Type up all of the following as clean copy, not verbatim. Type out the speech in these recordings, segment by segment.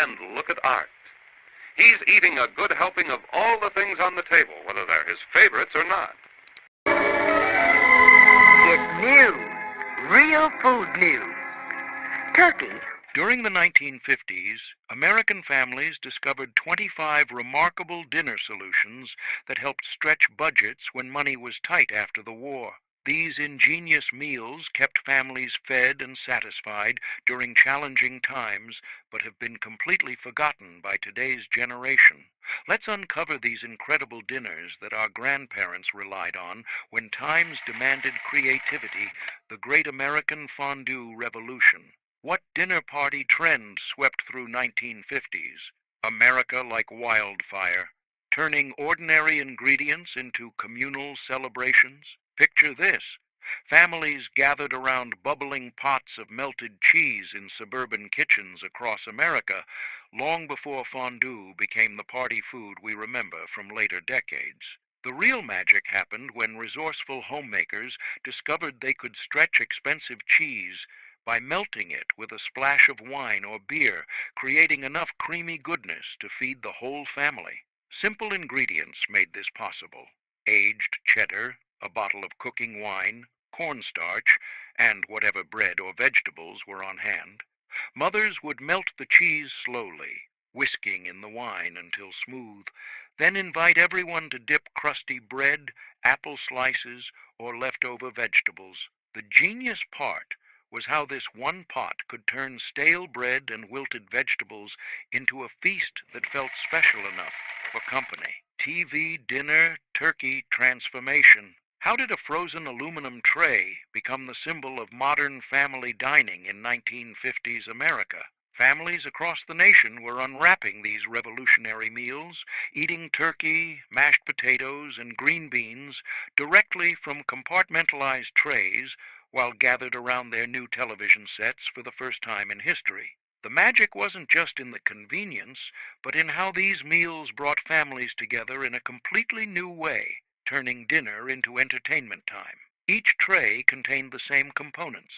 And look at Art. He's eating a good helping of all the things on the table, whether they're his favorites or not. It's news. Real food news. Turkey. During the 1950s, American families discovered 25 remarkable dinner solutions that helped stretch budgets when money was tight after the war. These ingenious meals kept families fed and satisfied during challenging times, but have been completely forgotten by today's generation. Let's uncover these incredible dinners that our grandparents relied on when times demanded creativity, the great American fondue revolution. What dinner party trend swept through 1950s? America like wildfire, turning ordinary ingredients into communal celebrations? Picture this. Families gathered around bubbling pots of melted cheese in suburban kitchens across America long before fondue became the party food we remember from later decades. The real magic happened when resourceful homemakers discovered they could stretch expensive cheese by melting it with a splash of wine or beer, creating enough creamy goodness to feed the whole family. Simple ingredients made this possible: aged cheddar, a bottle of cooking wine, cornstarch, and whatever bread or vegetables were on hand. Mothers would melt the cheese slowly, whisking in the wine until smooth, then invite everyone to dip crusty bread, apple slices, or leftover vegetables. The genius part was how this one pot could turn stale bread and wilted vegetables into a feast that felt special enough for company. TV, dinner, turkey, transformation. How did a frozen aluminum tray become the symbol of modern family dining in 1950s America? Families across the nation were unwrapping these revolutionary meals, eating turkey, mashed potatoes, and green beans directly from compartmentalized trays while gathered around their new television sets for the first time in history. The magic wasn't just in the convenience, but in how these meals brought families together in a completely new way, turning dinner into entertainment time. Each tray contained the same components: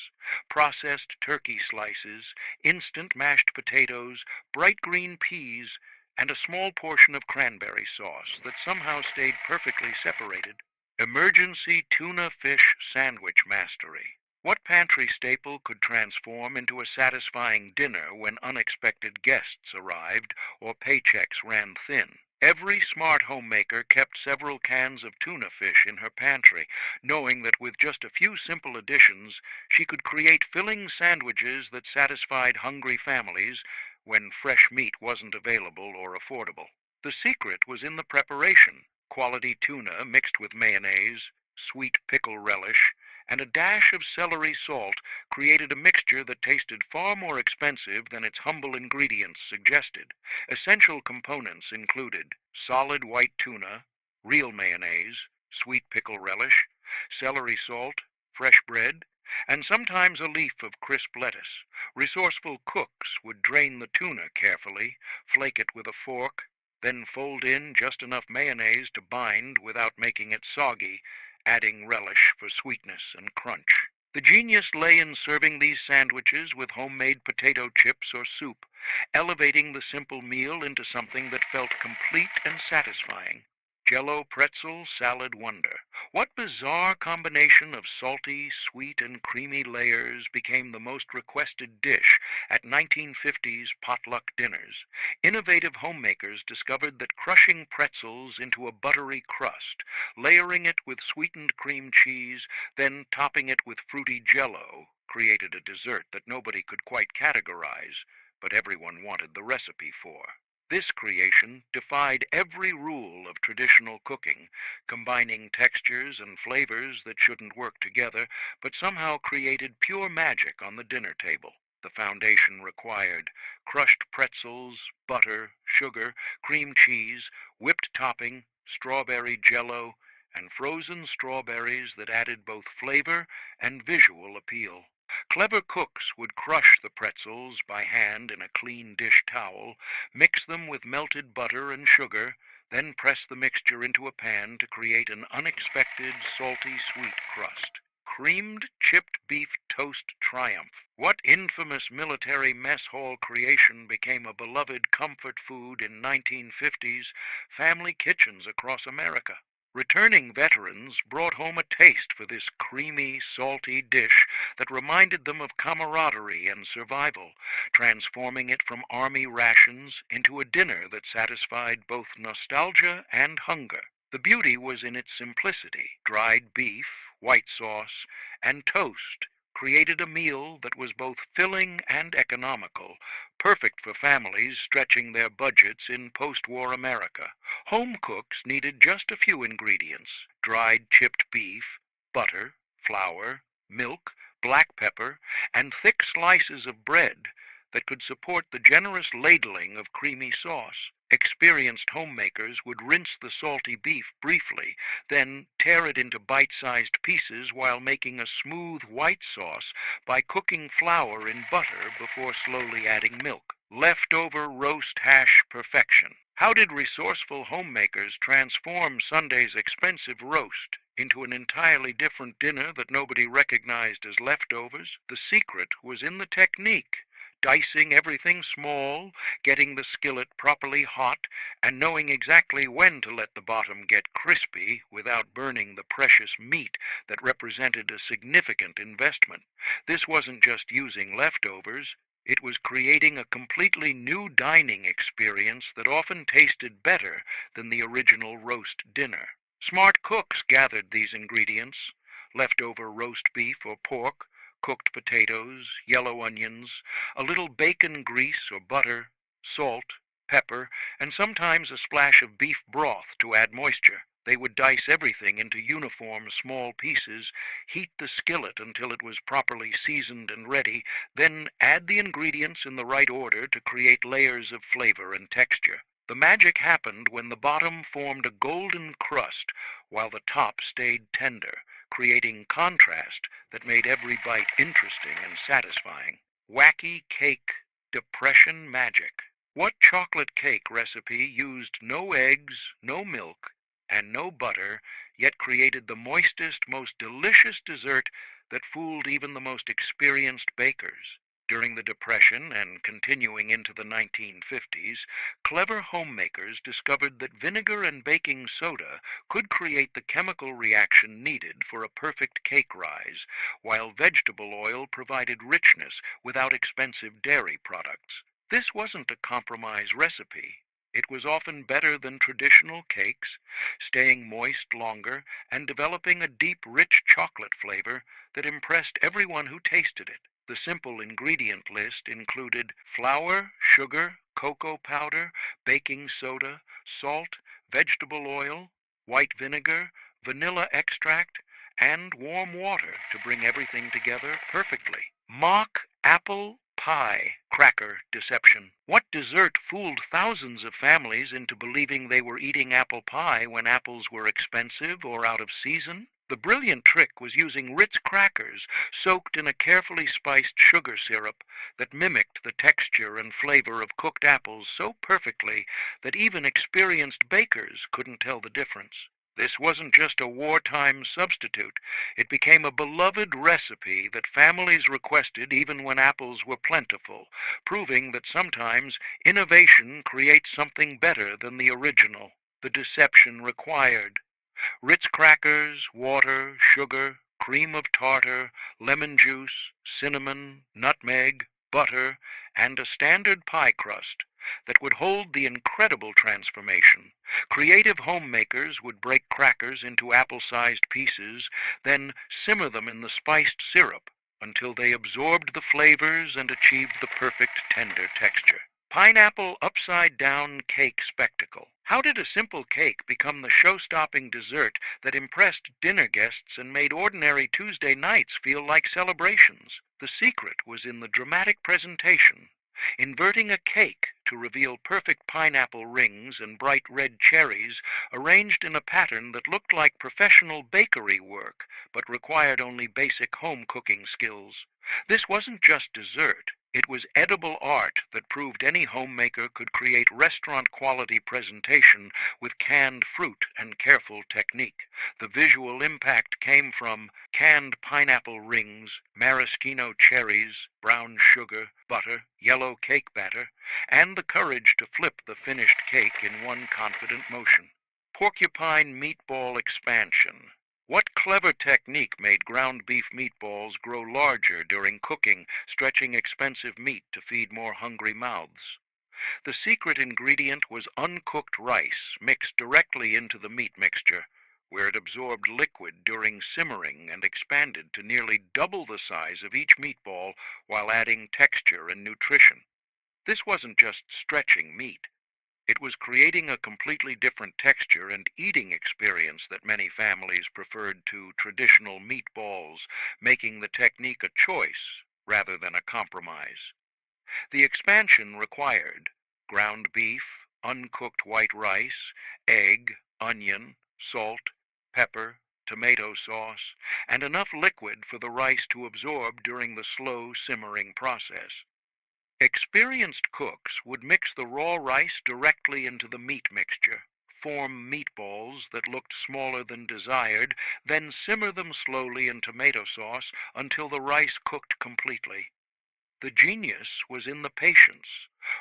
processed turkey slices, instant mashed potatoes, bright green peas, and a small portion of cranberry sauce that somehow stayed perfectly separated. Emergency tuna fish sandwich mastery. What pantry staple could transform into a satisfying dinner when unexpected guests arrived or paychecks ran thin? Every smart homemaker kept several cans of tuna fish in her pantry, knowing that with just a few simple additions, she could create filling sandwiches that satisfied hungry families when fresh meat wasn't available or affordable. The secret was in the preparation: quality tuna mixed with mayonnaise, sweet pickle relish, and a dash of celery salt created a mixture that tasted far more expensive than its humble ingredients suggested. Essential components included solid white tuna, real mayonnaise, sweet pickle relish, celery salt, fresh bread, and sometimes a leaf of crisp lettuce. Resourceful cooks would drain the tuna carefully, flake it with a fork, then fold in just enough mayonnaise to bind without making it soggy, adding relish for sweetness and crunch. The genius lay in serving these sandwiches with homemade potato chips or soup, elevating the simple meal into something that felt complete and satisfying. Jello pretzel salad wonder. What bizarre combination of salty, sweet, and creamy layers became the most requested dish at 1950s potluck dinners? Innovative homemakers discovered that crushing pretzels into a buttery crust, layering it with sweetened cream cheese, then topping it with fruity jello, created a dessert that nobody could quite categorize, but everyone wanted the recipe for. This creation defied every rule of traditional cooking, combining textures and flavors that shouldn't work together, but somehow created pure magic on the dinner table. The foundation required crushed pretzels, butter, sugar, cream cheese, whipped topping, strawberry jello, and frozen strawberries that added both flavor and visual appeal. Clever cooks would crush the pretzels by hand in a clean dish towel, mix them with melted butter and sugar, then press the mixture into a pan to create an unexpected salty sweet crust. creamed chipped beef toast triumph. What infamous military mess hall creation became a beloved comfort food in 1950s family kitchens across America? Returning veterans brought home a taste for this creamy, salty dish that reminded them of camaraderie and survival, transforming it from army rations into a dinner that satisfied both nostalgia and hunger. The beauty was in its simplicity. Dried beef, white sauce, and toast created a meal that was both filling and economical, perfect for families stretching their budgets in post-war America. Home cooks needed just a few ingredients: dried chipped beef, butter, flour, milk, black pepper, and thick slices of bread that could support the generous ladling of creamy sauce. Experienced homemakers would rinse the salty beef briefly, then tear it into bite-sized pieces while making a smooth white sauce by cooking flour in butter before slowly adding milk. Leftover roast hash perfection. How did resourceful homemakers transform Sunday's expensive roast into an entirely different dinner that nobody recognized as leftovers? The secret was in the technique: dicing everything small, getting the skillet properly hot, and knowing exactly when to let the bottom get crispy without burning the precious meat that represented a significant investment. This wasn't just using leftovers. It was creating a completely new dining experience that often tasted better than the original roast dinner. Smart cooks gathered these ingredients: leftover roast beef or pork, cooked potatoes, yellow onions, a little bacon grease or butter, salt, pepper, and sometimes a splash of beef broth to add moisture. They would dice everything into uniform small pieces, heat the skillet until it was properly seasoned and ready, then add the ingredients in the right order to create layers of flavor and texture. The magic happened when the bottom formed a golden crust while the top stayed tender, creating contrast that made every bite interesting and satisfying. Wacky cake depression magic. What chocolate cake recipe used no eggs, no milk, and no butter, yet created the moistest, most delicious dessert that fooled even the most experienced bakers? During the Depression and continuing into the 1950s, clever homemakers discovered that vinegar and baking soda could create the chemical reaction needed for a perfect cake rise, while vegetable oil provided richness without expensive dairy products. This wasn't a compromise recipe. It was often better than traditional cakes, staying moist longer and developing a deep, rich chocolate flavor that impressed everyone who tasted it. The simple ingredient list included flour, sugar, cocoa powder, baking soda, salt, vegetable oil, white vinegar, vanilla extract, and warm water to bring everything together perfectly. Mock apple pie cracker deception. What dessert fooled thousands of families into believing they were eating apple pie when apples were expensive or out of season? The brilliant trick was using Ritz crackers soaked in a carefully spiced sugar syrup that mimicked the texture and flavor of cooked apples so perfectly that even experienced bakers couldn't tell the difference. This wasn't just a wartime substitute. It became a beloved recipe that families requested even when apples were plentiful, proving that sometimes innovation creates something better than the original. The deception required Ritz crackers, water, sugar, cream of tartar, lemon juice, cinnamon, nutmeg, butter, and a standard pie crust that would hold the incredible transformation. Creative homemakers would break crackers into apple-sized pieces, then simmer them in the spiced syrup until they absorbed the flavors and achieved the perfect tender texture. Pineapple upside-down cake spectacle. How did a simple cake become the show-stopping dessert that impressed dinner guests and made ordinary Tuesday nights feel like celebrations? The secret was in the dramatic presentation. Inverting a cake to reveal perfect pineapple rings and bright red cherries arranged in a pattern that looked like professional bakery work, but required only basic home cooking skills. This wasn't just dessert. It was edible art that proved any homemaker could create restaurant-quality presentation with canned fruit and careful technique. The visual impact came from canned pineapple rings, maraschino cherries, brown sugar, butter, yellow cake batter, and the courage to flip the finished cake in one confident motion. Porcupine meatball expansion. What clever technique made ground beef meatballs grow larger during cooking, stretching expensive meat to feed more hungry mouths? The secret ingredient was uncooked rice mixed directly into the meat mixture, where it absorbed liquid during simmering and expanded to nearly double the size of each meatball while adding texture and nutrition. This wasn't just stretching meat. It was creating a completely different texture and eating experience that many families preferred to traditional meatballs, making the technique a choice rather than a compromise. The expansion required ground beef, uncooked white rice, egg, onion, salt, pepper, tomato sauce, and enough liquid for the rice to absorb during the slow simmering process. Experienced cooks would mix the raw rice directly into the meat mixture, form meatballs that looked smaller than desired, then simmer them slowly in tomato sauce until the rice cooked completely. The genius was in the patience.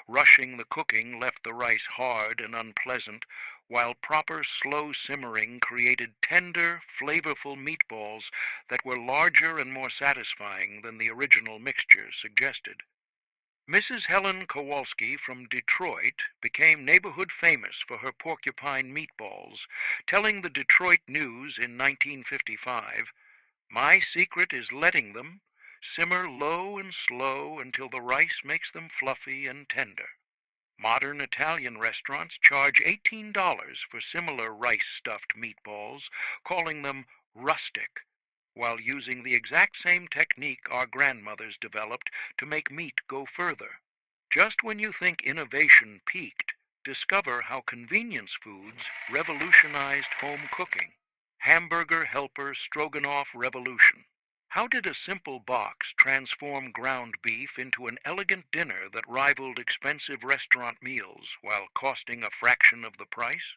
Rushing the cooking left the rice hard and unpleasant, while proper slow simmering created tender, flavorful meatballs that were larger and more satisfying than the original mixture suggested. Mrs. Helen Kowalski from Detroit became neighborhood famous for her porcupine meatballs, telling the Detroit News in 1955, "My secret is letting them simmer low and slow until the rice makes them fluffy and tender." Modern Italian restaurants charge $18 for similar rice-stuffed meatballs, calling them rustic, while using the exact same technique our grandmothers developed to make meat go further. Just when you think innovation peaked, discover how convenience foods revolutionized home cooking. Hamburger helper stroganoff revolution. How did a simple box transform ground beef into an elegant dinner that rivaled expensive restaurant meals while costing a fraction of the price?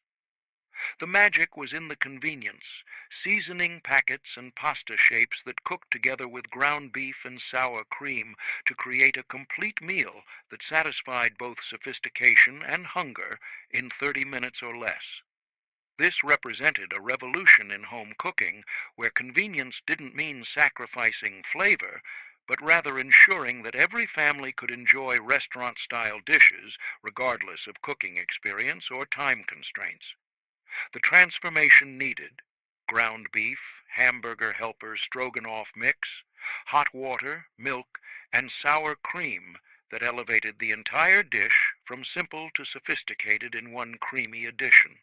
The magic was in the convenience, seasoning packets and pasta shapes that cooked together with ground beef and sour cream to create a complete meal that satisfied both sophistication and hunger in 30 minutes or less. This represented a revolution in home cooking where convenience didn't mean sacrificing flavor, but rather ensuring that every family could enjoy restaurant-style dishes regardless of cooking experience or time constraints. The transformation needed: ground beef, hamburger helper stroganoff mix, hot water, milk, and sour cream that elevated the entire dish from simple to sophisticated in one creamy addition.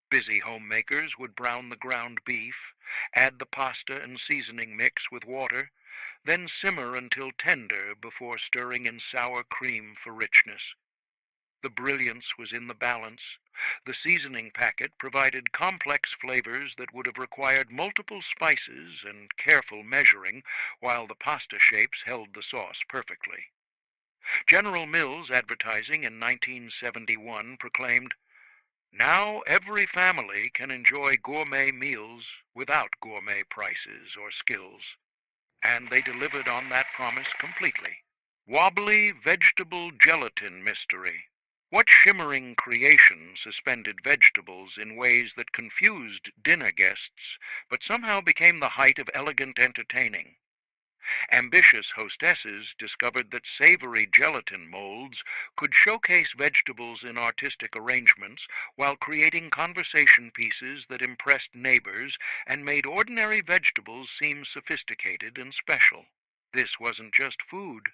Busy homemakers would brown the ground beef, add the pasta and seasoning mix with water, then simmer until tender before stirring in sour cream for richness. The brilliance was in the balance. The seasoning packet provided complex flavors that would have required multiple spices and careful measuring, while the pasta shapes held the sauce perfectly. General Mills advertising in 1971 proclaimed, "Now every family can enjoy gourmet meals without gourmet prices or skills." And they delivered on that promise completely. Wobbly vegetable gelatin mystery. What shimmering creation suspended vegetables in ways that confused dinner guests, but somehow became the height of elegant entertaining? Ambitious hostesses discovered that savory gelatin molds could showcase vegetables in artistic arrangements while creating conversation pieces that impressed neighbors and made ordinary vegetables seem sophisticated and special. This wasn't just food.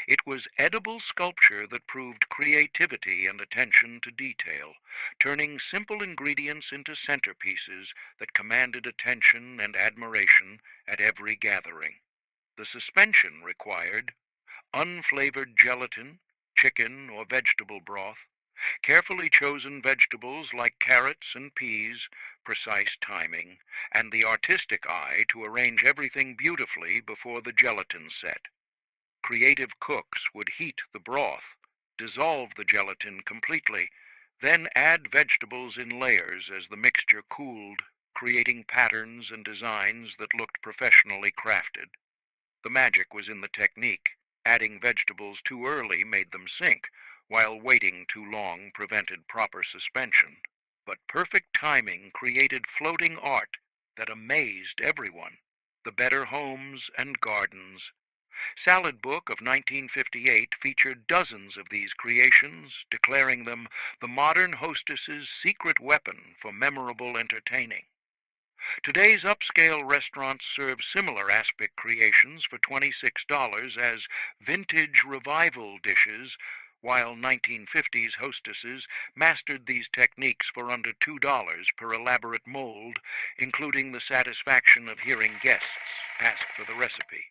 It was edible sculpture that proved creativity and attention to detail, turning simple ingredients into centerpieces that commanded attention and admiration at every gathering. The suspension required unflavored gelatin, chicken or vegetable broth, carefully chosen vegetables like carrots and peas, precise timing, and the artistic eye to arrange everything beautifully before the gelatin set. Creative cooks would heat the broth, dissolve the gelatin completely, then add vegetables in layers as the mixture cooled, creating patterns and designs that looked professionally crafted. The magic was in the technique. Adding vegetables too early made them sink, while waiting too long prevented proper suspension. But perfect timing created floating art that amazed everyone. The Better Homes and Gardens Salad Book of 1958 featured dozens of these creations, declaring them the modern hostess's secret weapon for memorable entertaining. Today's upscale restaurants serve similar aspic creations for $26 as vintage revival dishes, while 1950s hostesses mastered these techniques for under $2 per elaborate mold, including the satisfaction of hearing guests ask for the recipe.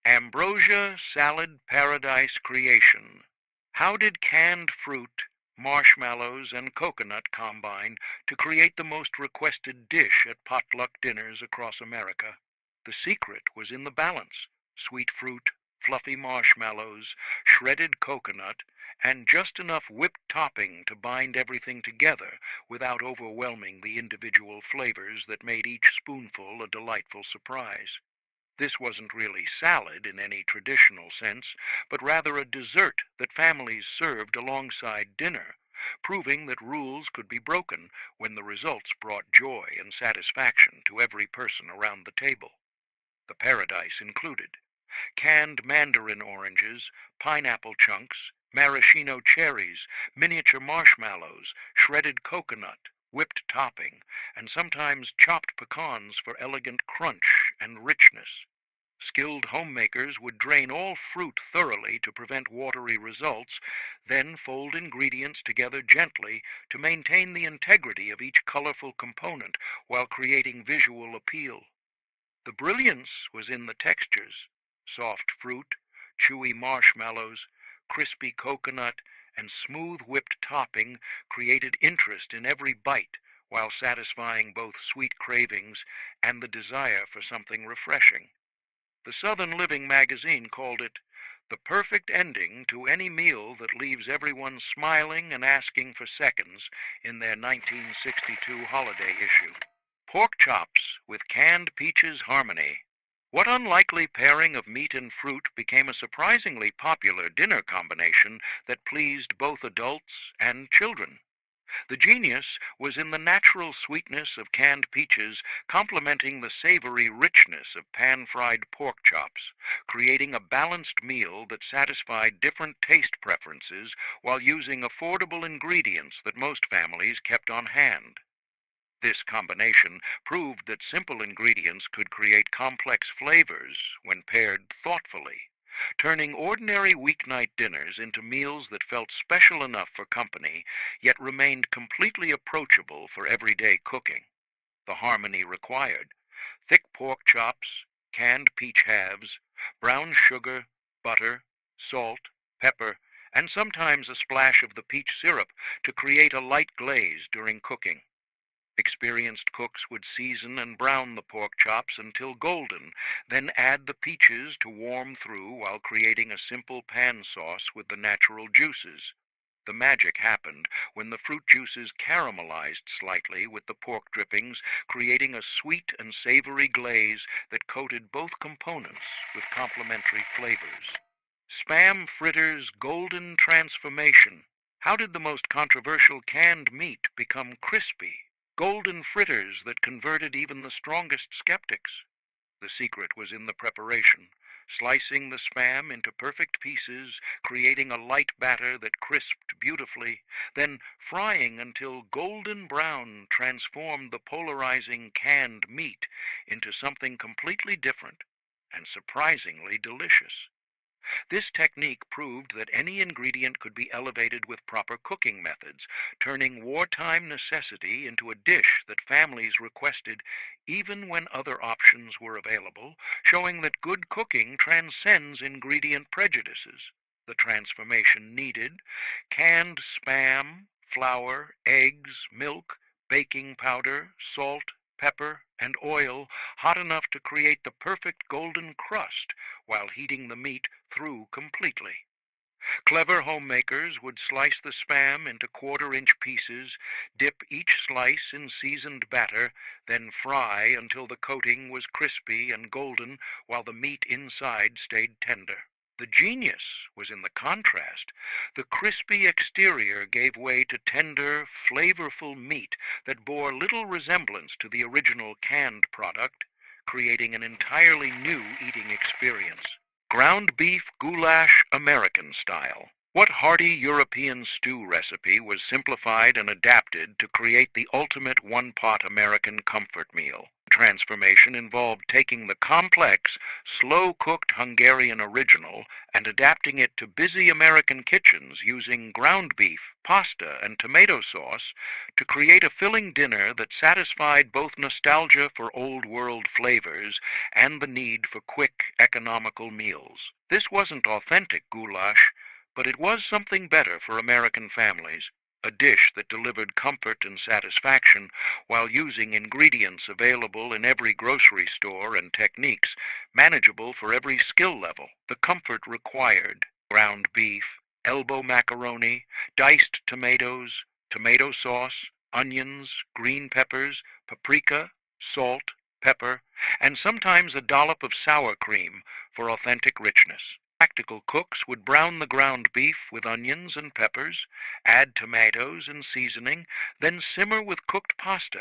Ambrosia Salad Paradise Creation. How did canned fruit, marshmallows, and coconut combine to create the most requested dish at potluck dinners across America? The secret was in the balance: sweet fruit, fluffy marshmallows, shredded coconut, and just enough whipped topping to bind everything together without overwhelming the individual flavors that made each spoonful a delightful surprise. This wasn't really salad in any traditional sense, but rather a dessert that families served alongside dinner, proving that rules could be broken when the results brought joy and satisfaction to every person around the table. The paradise included canned mandarin oranges, pineapple chunks, maraschino cherries, miniature marshmallows, shredded coconut, whipped topping, and sometimes chopped pecans for elegant crunch and richness. Skilled homemakers would drain all fruit thoroughly to prevent watery results, then fold ingredients together gently to maintain the integrity of each colorful component while creating visual appeal. The brilliance was in the textures: soft fruit, chewy marshmallows, crispy coconut, and smooth whipped topping created interest in every bite while satisfying both sweet cravings and the desire for something refreshing. The Southern Living magazine called it the perfect ending to any meal that leaves everyone smiling and asking for seconds in their 1962 holiday issue. Pork chops with canned peaches harmony. What unlikely pairing of meat and fruit became a surprisingly popular dinner combination that pleased both adults and children? The genius was in the natural sweetness of canned peaches complementing the savory richness of pan-fried pork chops, creating a balanced meal that satisfied different taste preferences while using affordable ingredients that most families kept on hand. This combination proved that simple ingredients could create complex flavors when paired thoughtfully, turning ordinary weeknight dinners into meals that felt special enough for company, yet remained completely approachable for everyday cooking. The harmony required: thick pork chops, canned peach halves, brown sugar, butter, salt, pepper, and sometimes a splash of the peach syrup to create a light glaze during cooking. Experienced cooks would season and brown the pork chops until golden, then add the peaches to warm through while creating a simple pan sauce with the natural juices. The magic happened when the fruit juices caramelized slightly with the pork drippings, creating a sweet and savory glaze that coated both components with complementary flavors. Spam fritters golden transformation. How did the most controversial canned meat become crispy, golden fritters that converted even the strongest skeptics? The secret was in the preparation: slicing the Spam into perfect pieces, creating a light batter that crisped beautifully, then frying until golden brown transformed the polarizing canned meat into something completely different and surprisingly delicious. This technique proved that any ingredient could be elevated with proper cooking methods, turning wartime necessity into a dish that families requested even when other options were available, showing that good cooking transcends ingredient prejudices. The transformation needed: canned Spam, flour, eggs, milk, baking powder, salt, pepper, and oil hot enough to create the perfect golden crust while heating the meat through completely. Clever homemakers would slice the Spam into quarter-inch pieces, dip each slice in seasoned batter, then fry until the coating was crispy and golden while the meat inside stayed tender. The genius was in the contrast. The crispy exterior gave way to tender, flavorful meat that bore little resemblance to the original canned product, creating an entirely new eating experience. Ground beef goulash American style. What hearty European stew recipe was simplified and adapted to create the ultimate one-pot American comfort meal? The transformation involved taking the complex, slow-cooked Hungarian original and adapting it to busy American kitchens using ground beef, pasta, and tomato sauce to create a filling dinner that satisfied both nostalgia for old-world flavors and the need for quick, economical meals. This wasn't authentic goulash, but it was something better for American families, a dish that delivered comfort and satisfaction while using ingredients available in every grocery store and techniques manageable for every skill level. The comfort required ground beef, elbow macaroni, diced tomatoes, tomato sauce, onions, green peppers, paprika, salt, pepper, and sometimes a dollop of sour cream for authentic richness. Practical cooks would brown the ground beef with onions and peppers, add tomatoes and seasoning, then simmer with cooked pasta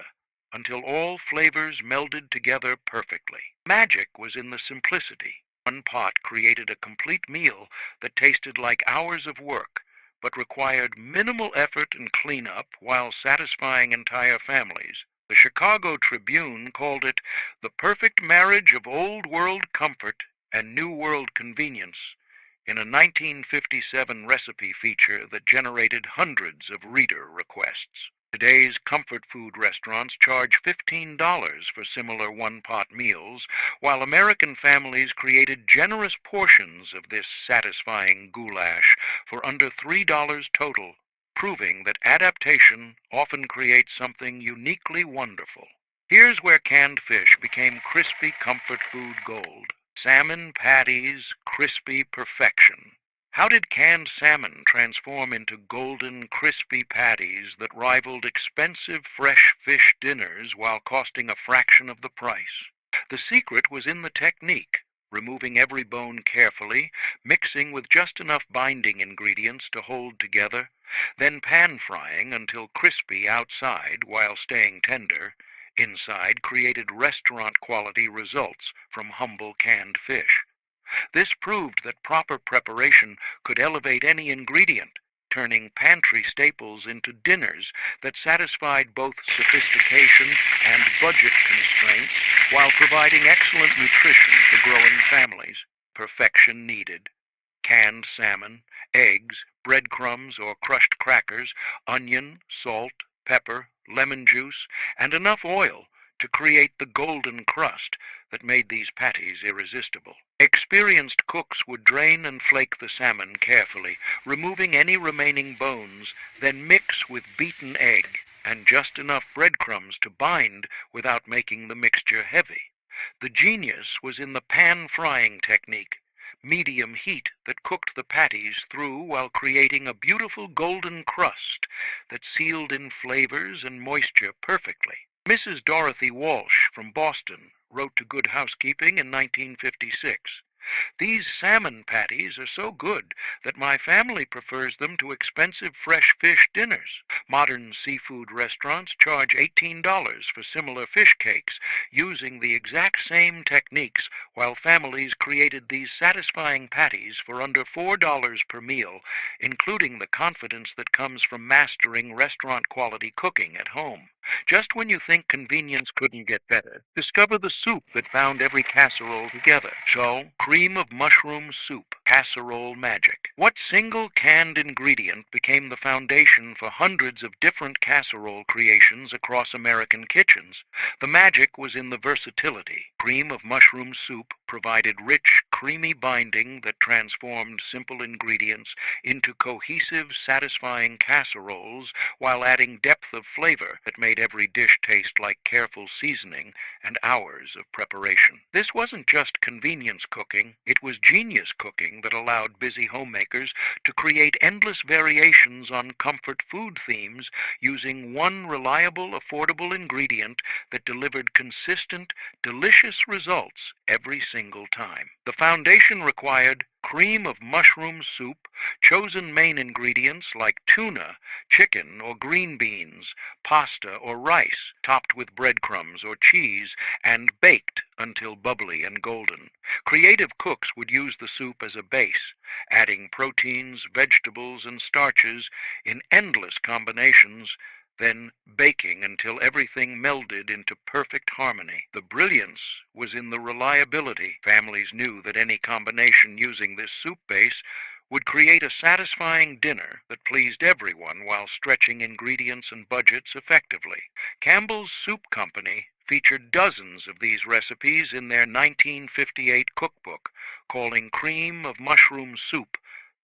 until all flavors melded together perfectly. Magic was in the simplicity. One pot created a complete meal that tasted like hours of work, but required minimal effort and cleanup while satisfying entire families. The Chicago Tribune called it the perfect marriage of old-world comfort and New World convenience in a 1957 recipe feature that generated hundreds of reader requests. Today's comfort food restaurants charge $15 for similar one-pot meals, while American families created generous portions of this satisfying goulash for under $3 total, proving that adaptation often creates something uniquely wonderful. Here's where canned fish became crispy comfort food gold. Salmon patties, crispy perfection. How did canned salmon transform into golden, crispy patties that rivaled expensive fresh fish dinners while costing a fraction of the price? The secret was in the technique, removing every bone carefully, mixing with just enough binding ingredients to hold together, then pan frying until crispy outside while staying tender. Inside created restaurant-quality results from humble canned fish. This proved that proper preparation could elevate any ingredient, turning pantry staples into dinners that satisfied both sophistication and budget constraints while providing excellent nutrition for growing families. Perfection needed. Canned salmon, eggs, breadcrumbs or crushed crackers, onion, salt, pepper, lemon juice, and enough oil to create the golden crust that made these patties irresistible. Experienced cooks would drain and flake the salmon carefully, removing any remaining bones, then mix with beaten egg and just enough breadcrumbs to bind without making the mixture heavy. The genius was in the pan frying technique, medium heat that cooked the patties through while creating a beautiful golden crust that sealed in flavors and moisture perfectly. Mrs. Dorothy Walsh from Boston wrote to Good Housekeeping in 1956. These salmon patties are so good that my family prefers them to expensive fresh fish dinners. Modern seafood restaurants charge $18 for similar fish cakes, using the exact same techniques, while families created these satisfying patties for under $4 per meal, including the confidence that comes from mastering restaurant-quality cooking at home. Just when you think convenience couldn't get better, discover the soup that bound every casserole together. So, cream of mushroom soup. Casserole magic. What single canned ingredient became the foundation for hundreds of different casserole creations across American kitchens? The magic was in the versatility. Cream of mushroom soup provided rich, creamy binding that transformed simple ingredients into cohesive, satisfying casseroles while adding depth of flavor that made every dish taste like careful seasoning and hours of preparation. This wasn't just convenience cooking, it was genius cooking that allowed busy homemakers to create endless variations on comfort food themes using one reliable, affordable ingredient that delivered consistent, delicious results every single time. The foundation required cream of mushroom soup, chosen main ingredients like tuna, chicken, or green beans, pasta or rice, topped with breadcrumbs or cheese, and baked until bubbly and golden. Creative cooks would use the soup as a base, adding proteins, vegetables, and starches in endless combinations, then baking until everything melded into perfect harmony. The brilliance was in the reliability. Families knew that any combination using this soup base would create a satisfying dinner that pleased everyone while stretching ingredients and budgets effectively. Campbell's Soup Company featured dozens of these recipes in their 1958 cookbook, calling cream of mushroom soup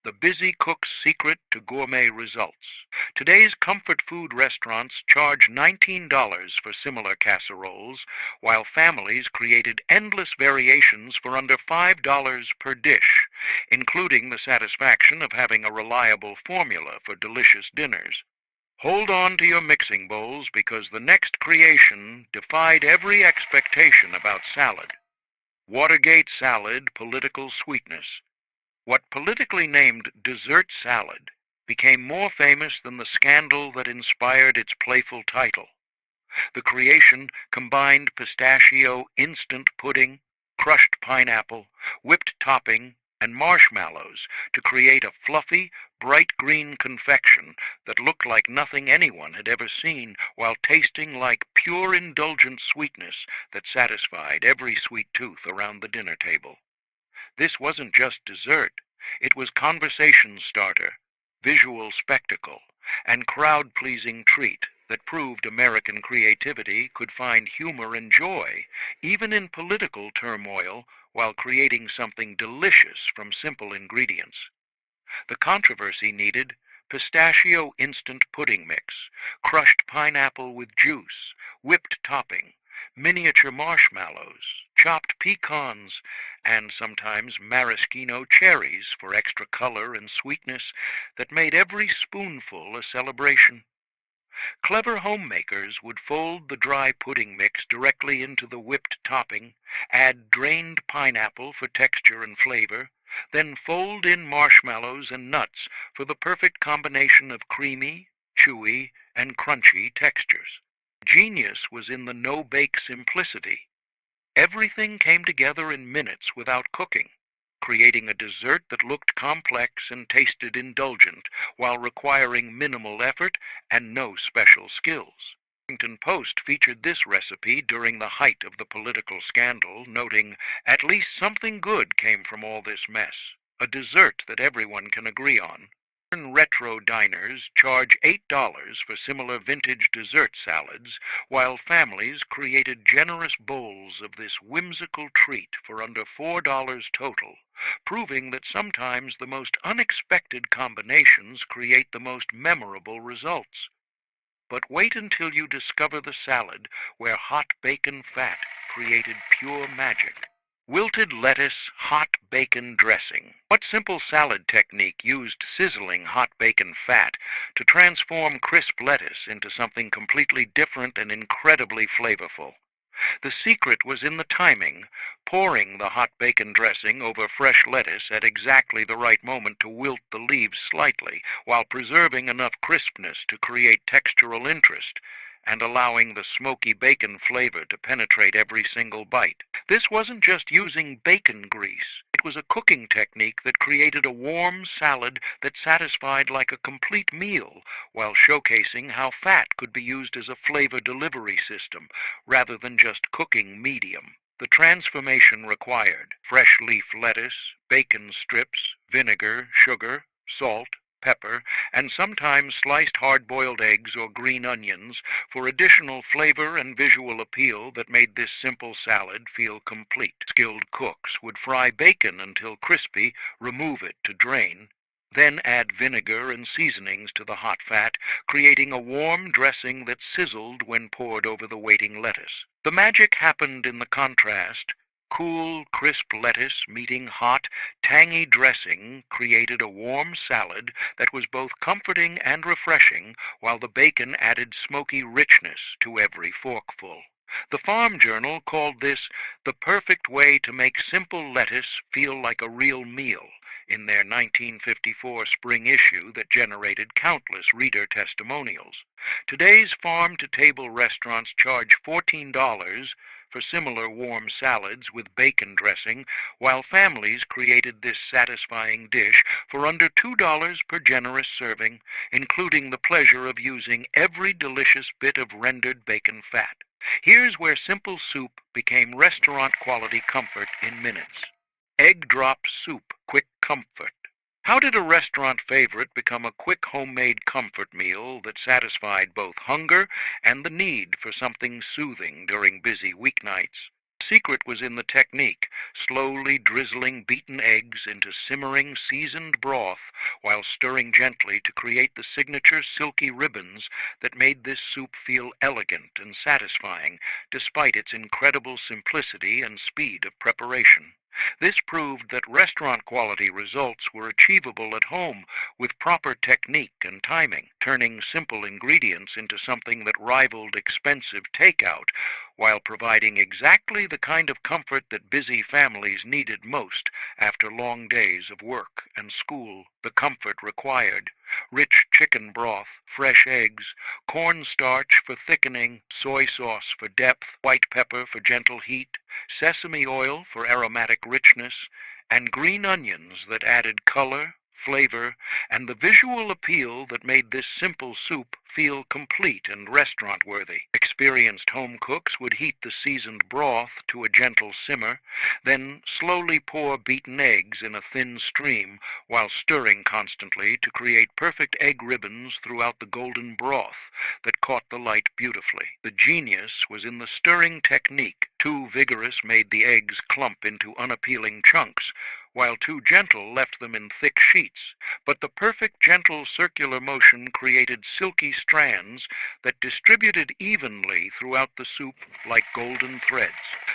the busy cook's secret to gourmet results. Today's comfort food restaurants charge $19 for similar casseroles, while families created endless variations for under $5 per dish, including the satisfaction of having a reliable formula for delicious dinners. Hold on to your mixing bowls because the next creation defied every expectation about salad. Watergate salad, political sweetness. What politically named dessert salad became more famous than the scandal that inspired its playful title. The creation combined pistachio instant pudding, crushed pineapple, whipped topping, and marshmallows to create a fluffy, bright green confection that looked like nothing anyone had ever seen while tasting like pure indulgent sweetness that satisfied every sweet tooth around the dinner table. This wasn't just dessert, it was conversation starter, visual spectacle, and crowd-pleasing treat that proved American creativity could find humor and joy, even in political turmoil, while creating something delicious from simple ingredients. The controversy needed pistachio instant pudding mix, crushed pineapple with juice, whipped topping, miniature marshmallows, chopped pecans, and sometimes maraschino cherries for extra color and sweetness that made every spoonful a celebration. Clever homemakers would fold the dry pudding mix directly into the whipped topping, add drained pineapple for texture and flavor, then fold in marshmallows and nuts for the perfect combination of creamy, chewy, and crunchy textures. Genius was in the no-bake simplicity. Everything came together in minutes without cooking, creating a dessert that looked complex and tasted indulgent while requiring minimal effort and no special skills. The Washington Post featured this recipe during the height of the political scandal, noting, "At least something good came from all this mess, a dessert that everyone can agree on." Retro diners charge $8 for similar vintage dessert salads, while families created generous bowls of this whimsical treat for under $4 total, proving that sometimes the most unexpected combinations create the most memorable results. But wait until you discover the salad where hot bacon fat created pure magic. Wilted lettuce hot bacon dressing. What simple salad technique used sizzling hot bacon fat to transform crisp lettuce into something completely different and incredibly flavorful? The secret was in the timing, pouring the hot bacon dressing over fresh lettuce at exactly the right moment to wilt the leaves slightly, while preserving enough crispness to create textural interest, and allowing the smoky bacon flavor to penetrate every single bite. This wasn't just using bacon grease. It was a cooking technique that created a warm salad that satisfied like a complete meal, while showcasing how fat could be used as a flavor delivery system rather than just cooking medium. the transformation required: fresh leaf lettuce, bacon strips, vinegar, sugar, salt, pepper, and sometimes sliced hard-boiled eggs or green onions for additional flavor and visual appeal that made this simple salad feel complete. Skilled cooks would fry bacon until crispy, remove it to drain, then add vinegar and seasonings to the hot fat, creating a warm dressing that sizzled when poured over the waiting lettuce. The magic happened in the contrast. Cool, crisp lettuce meeting hot, tangy dressing created a warm salad that was both comforting and refreshing, while the bacon added smoky richness to every forkful. The Farm Journal called this the perfect way to make simple lettuce feel like a real meal in their 1954 spring issue that generated countless reader testimonials. Today's farm-to-table restaurants charge $14 for similar warm salads with bacon dressing, while families created this satisfying dish for under $2 per generous serving, including the pleasure of using every delicious bit of rendered bacon fat. Here's where simple soup became restaurant-quality comfort in minutes. Egg drop soup, quick comfort. How did a restaurant favorite become a quick homemade comfort meal that satisfied both hunger and the need for something soothing during busy weeknights? The secret was in the technique, slowly drizzling beaten eggs into simmering seasoned broth while stirring gently to create the signature silky ribbons that made this soup feel elegant and satisfying despite its incredible simplicity and speed of preparation. This proved that restaurant-quality results were achievable at home with proper technique and timing, turning simple ingredients into something that rivaled expensive takeout while providing exactly the kind of comfort that busy families needed most after long days of work and school. The comfort required: rich chicken broth, fresh eggs, cornstarch for thickening, soy sauce for depth, white pepper for gentle heat, sesame oil for aromatic richness, and green onions that added color, flavor, and the visual appeal that made this simple soup feel complete and restaurant-worthy. Experienced home cooks would heat the seasoned broth to a gentle simmer, then slowly pour beaten eggs in a thin stream while stirring constantly to create perfect egg ribbons throughout the golden broth that caught the light beautifully. The genius was in the stirring technique. Too vigorous made the eggs clump into unappealing chunks, while too gentle left them in thick sheets. But the perfect gentle circular motion created silky strands that distributed evenly throughout the soup like golden threads.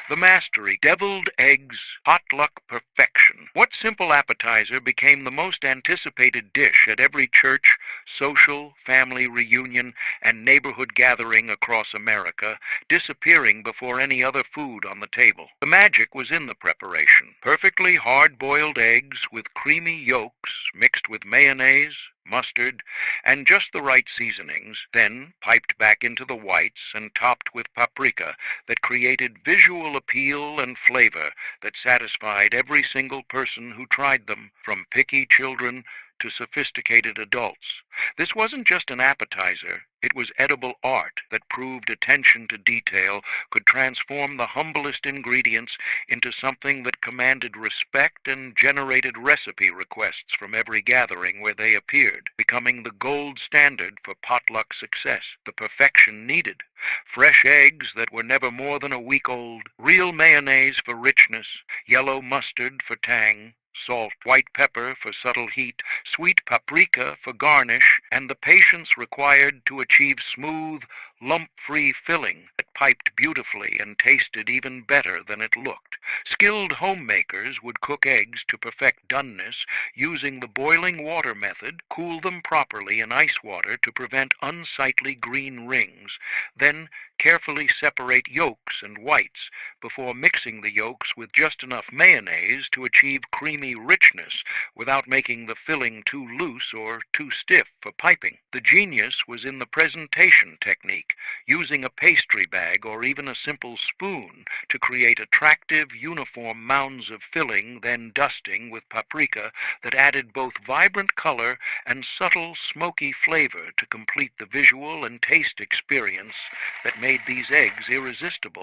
The mastery: deviled eggs, potluck perfection. What simple appetizer became the most anticipated dish at every church, social, family reunion, and neighborhood gathering across America, disappearing before any other food on the table? The magic was in the preparation. Perfectly hard-boiled eggs with creamy yolks mixed with mayonnaise, mustard, and just the right seasonings, then piped back into the whites and topped with paprika that created visual appeal and flavor that satisfied every single person who tried them, from picky children to sophisticated adults. This wasn't just an appetizer, it was edible art that proved attention to detail could transform the humblest ingredients into something that commanded respect and generated recipe requests from every gathering where they appeared, becoming the gold standard for potluck success. The perfection needed: fresh eggs that were never more than a week old, real mayonnaise for richness, yellow mustard for tang, salt, white pepper for subtle heat, sweet paprika for garnish, and the patience required to achieve smooth, lump-free filling that piped beautifully and tasted even better than it looked. Skilled homemakers would cook eggs to perfect doneness using the boiling water method, cool them properly in ice water to prevent unsightly green rings, then carefully separate yolks and whites before mixing the yolks with just enough mayonnaise to achieve creamy richness without making the filling too loose or too stiff for piping. The genius was in the presentation technique, using a pastry bag or even a simple spoon to create attractive, uniform mounds of filling, then dusting with paprika that added both vibrant color and subtle, smoky flavor to complete the visual and taste experience that made these eggs irresistible.